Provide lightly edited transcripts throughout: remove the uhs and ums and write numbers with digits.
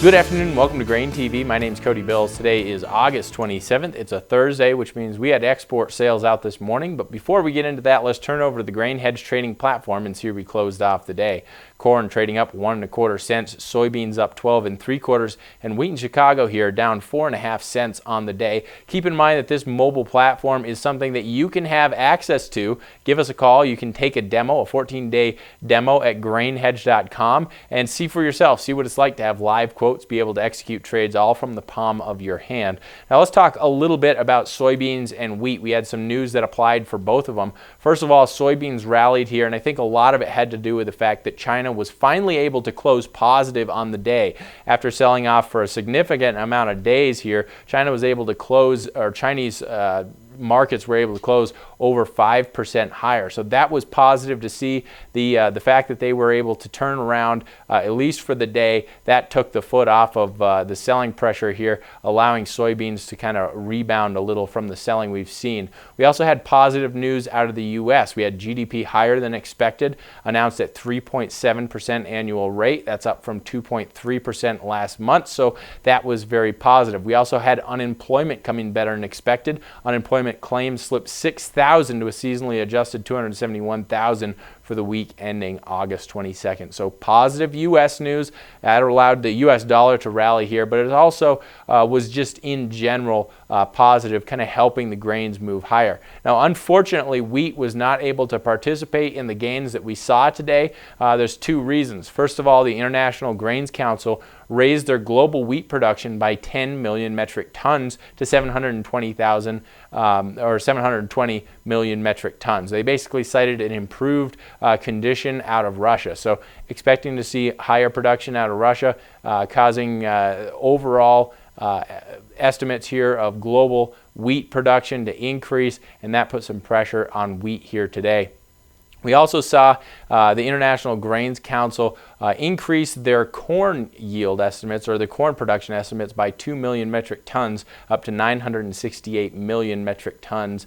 Good afternoon, welcome to GrainTV. My name is Cody. Today is August 27th. It's a Thursday, which means we had export sales out this morning. But before we get into that, let's turn over to the grain hedge trading platform and see where we closed off the day. Corn trading up 1 1/4 cents, soybeans up 12 3/4, and wheat in Chicago here down 4 1/2 cents on the day. Keep in mind that this mobile platform is something that you can have access to. Give us a call. You can take a demo, a 14-day demo at grainhedge.com and see for yourself. See what it's like to have live quotes, be able to execute trades all from the palm of your hand. Now let's talk a little bit about soybeans and wheat. We had some news that applied for both of them. First of all, soybeans rallied here, and I think a lot of it had to do with the fact that China was finally able to close positive on the day. After selling off for a significant amount of days here, China was able to close, or Chinese markets were able to close over 5% higher. So that was positive to see. The fact that they were able to turn around, at least for the day, that took the foot off of the selling pressure here, allowing soybeans to kind of rebound a little from the selling we've seen. We also had positive news out of the U.S. We had GDP higher than expected, announced at 3.7% annual rate. That's up from 2.3% last month. So that was very positive. We also had unemployment coming better than expected. Unemployment claims slipped 6,000 to a seasonally adjusted 271,000 for the week ending August 22nd. So positive U.S. news that allowed the U.S. dollar to rally here, but it also was just in general positive, kind of helping the grains move higher. Now, unfortunately, wheat was not able to participate in the gains that we saw today. There's two reasons. First of all, the International Grains Council raised their global wheat production by 10 million metric tons to 720,000 or 720 million metric tons. They basically cited an improved condition out of Russia. So expecting to see higher production out of Russia, causing overall estimates here of global wheat production to increase, and that put some pressure on wheat here today. We also saw the International Grains Council increase their corn yield estimates, or the corn production estimates, by 2 million metric tons up to 968 million metric tons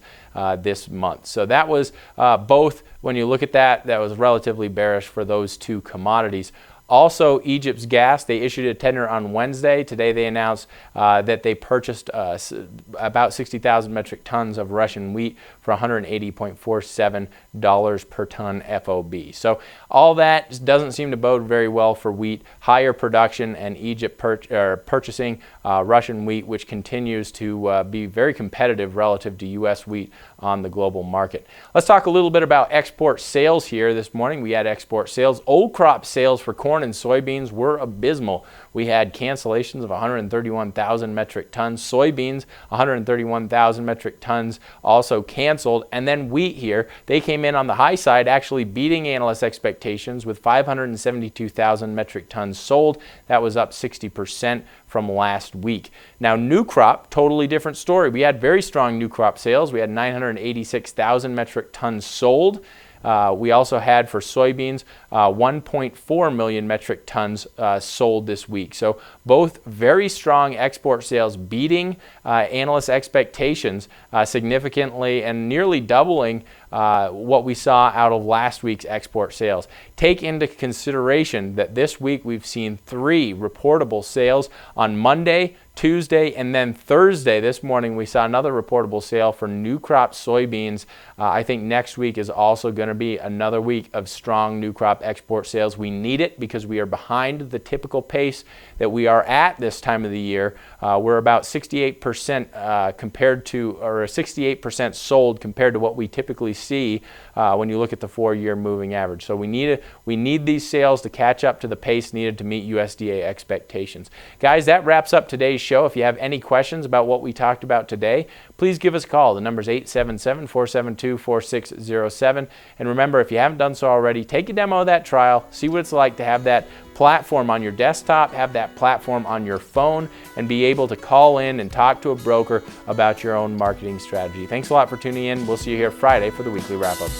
this month. So that was both, when you look at that, that was relatively bearish for those two commodities. Also, Egypt's gas, they issued a tender on Wednesday. Today they announced that they purchased about 60,000 metric tons of Russian wheat for $180.47 per ton FOB. So all that doesn't seem to bode very well for wheat. Higher production, and Egypt purchasing Russian wheat, which continues to be very competitive relative to U.S. wheat on the global market. Let's talk a little bit about export sales here this morning. We had export sales. Old crop sales for corn and soybeans were abysmal. We had cancellations of 131,000 metric tons. Soybeans, 131,000 metric tons also canceled. And then wheat here, they came in on the high side, actually beating analyst expectations with 572,000 metric tons sold. That was up 60% from last week. Now, new crop, totally different story. We had very strong new crop sales. We had 986,000 metric tons sold. We also had, for soybeans, 1.4 million metric tons sold this week. So both very strong export sales, beating analyst expectations significantly and nearly doubling what we saw out of last week's export sales. Take into consideration that this week we've seen 3 reportable sales on Monday, Tuesday, and then Thursday. This morning we saw another reportable sale for new crop soybeans. I think next week is also going to be another week of strong new crop export sales. We need it because we are behind the typical pace that we are at this time of the year. We're about 68% compared to, or 68% sold compared to what we typically see when you look at the 4-year moving average. So we need these sales to catch up to the pace needed to meet USDA expectations. Guys, that wraps up today's show. If you have any questions about what we talked about today, please give us a call. The number is 877-472-4607. And remember, if you haven't done so already, take a demo of that trial, see what it's like to have that platform on your desktop, have that platform on your phone, and be able to call in and talk to a broker about your own marketing strategy. Thanks a lot for tuning in. We'll see you here Friday for the weekly wrap-up.